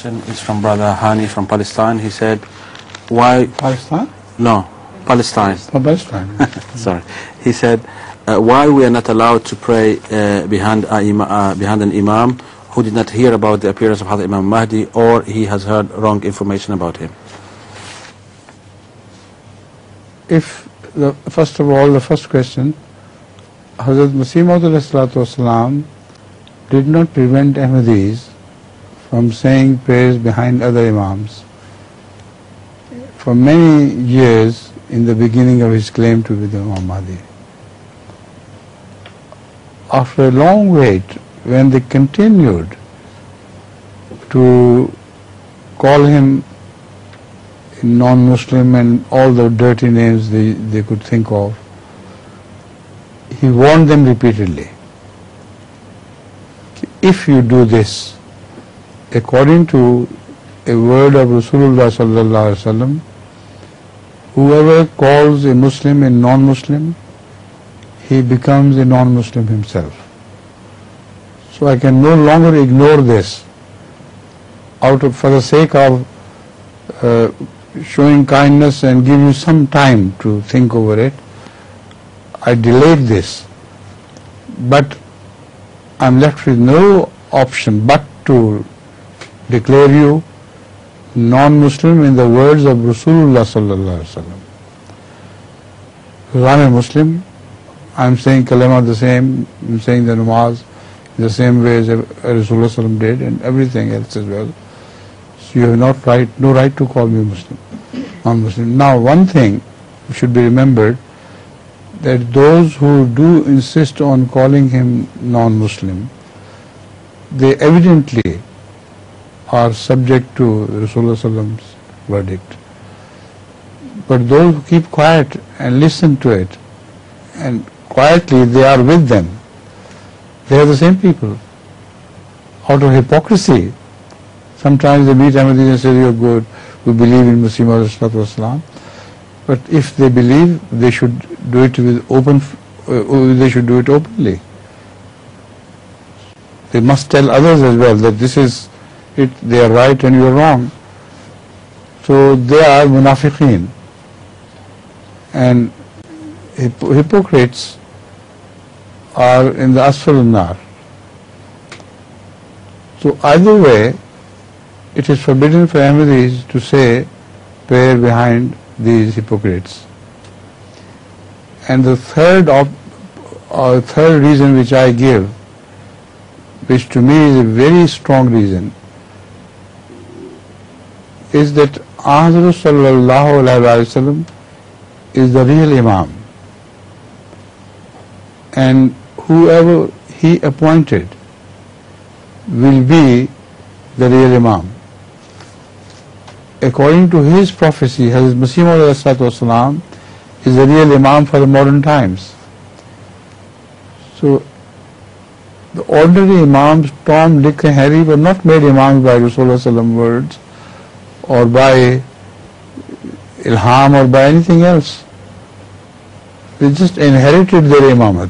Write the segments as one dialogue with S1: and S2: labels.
S1: question is from Brother Hani from Palestine. He said, why...
S2: Palestine?
S1: No, Palestine.
S2: Oh, Palestine.
S1: Sorry. He said, why we are not allowed to pray behind an imam who did not hear about the appearance of Hazrat Imam Mahdi, or he has heard wrong information about him?
S2: First of all, the first question, Hazrat Masih Maud ﷺ did not prevent Ahmadis from saying prayers behind other imams. For many years in the beginning of his claim to be the Imam Mahdi. After a long wait, when they continued to call him non-Muslim and all the dirty names they could think of, he warned them repeatedly. If you do this, according to a word of Rasulullah sallallahu alaihi wasallam, whoever calls a Muslim a non-Muslim, he becomes a non-Muslim himself. So I can no longer ignore this for the sake of showing kindness and give you some time to think over it. I delayed this, but I'm left with no option but to declare you non-Muslim in the words of Rasulullah sallallahu alaihi wasallam. Because I'm a Muslim, I'm saying kalima the same, I'm saying the Namaz the same way as Rasulullah sallam did, and everything else as well. So you have no right to call me Muslim, non-Muslim. Now, one thing should be remembered, that those who do insist on calling him non-Muslim, they evidently are subject to Rasulullah sallam's verdict. But those who keep quiet and listen to it, and quietly they are with them, they are the same people. Out of hypocrisy, sometimes they meet Ahmadis and say, "You are good, we believe in Masih Maud ﷺ." But if they believe, they should do it they should do it openly. They must tell others as well that this is it, they are right and you are wrong. So they are munafiqeen. And hypocrites are in the asfal an-nar. So either way, it is forbidden for Ahmadis to say prayer behind these hypocrites. And the third reason which I give, which to me is a very strong reason, is that Hazrat sallallahu alaihi wasallam is the real Imam, and whoever he appointed will be the real Imam. According to his prophecy, Hazrat Masih Maud is the real Imam for the modern times. So the ordinary Imams, Tom, Dick and Harry, were not made Imams by Rasulullah sallam words or by ilham or by anything else. They just inherited their imamat,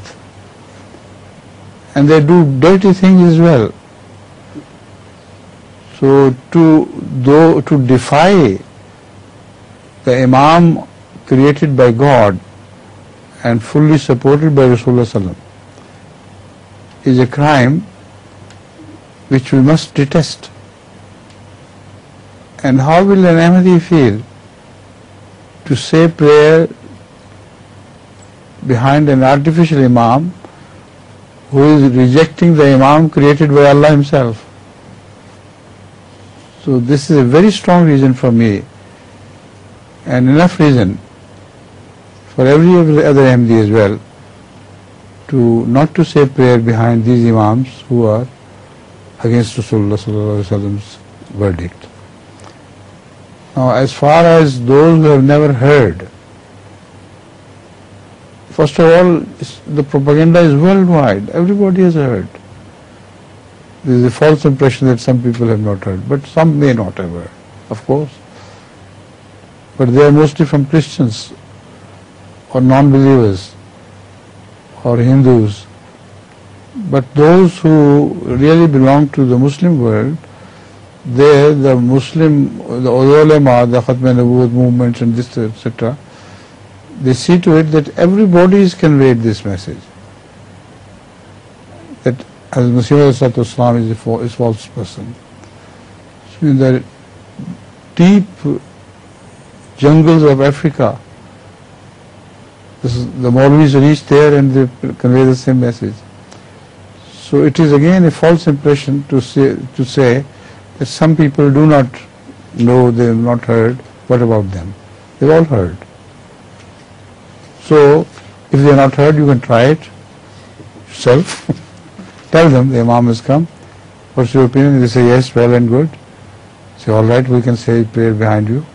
S2: and they do dirty things as well. So to defy the Imam created by God and fully supported by Rasulullah sallam is a crime which we must detest. And how will an Ahmadi feel to say prayer behind an artificial Imam who is rejecting the Imam created by Allah Himself? So this is a very strong reason for me, and enough reason for every other Ahmadi as well, to not to say prayer behind these Imams who are against Rasulullah sallallahu alaihi wasallam's verdict. Now, as far as those who have never heard, first of all, the propaganda is worldwide. Everybody has heard. There is a false impression that some people have not heard, but some may not have heard, of course. But they are mostly from Christians or non-believers or Hindus. But those who really belong to the Muslim world, there the ulama, the Khatm Nabuwwat movements and this etc., they see to it that everybody is conveyed this message, that as Masih Islam is a false person. So in the deep jungles of Africa, the Maulvis reach there and they convey the same message. So it is again a false impression to say that some people do not know, they have not heard. What about them? They've all heard. So if they have not heard, you can try it yourself. Tell them the Imam has come. What's your opinion? They say yes, well and good. Say all right, we can say prayer behind you.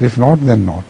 S2: If not, then not.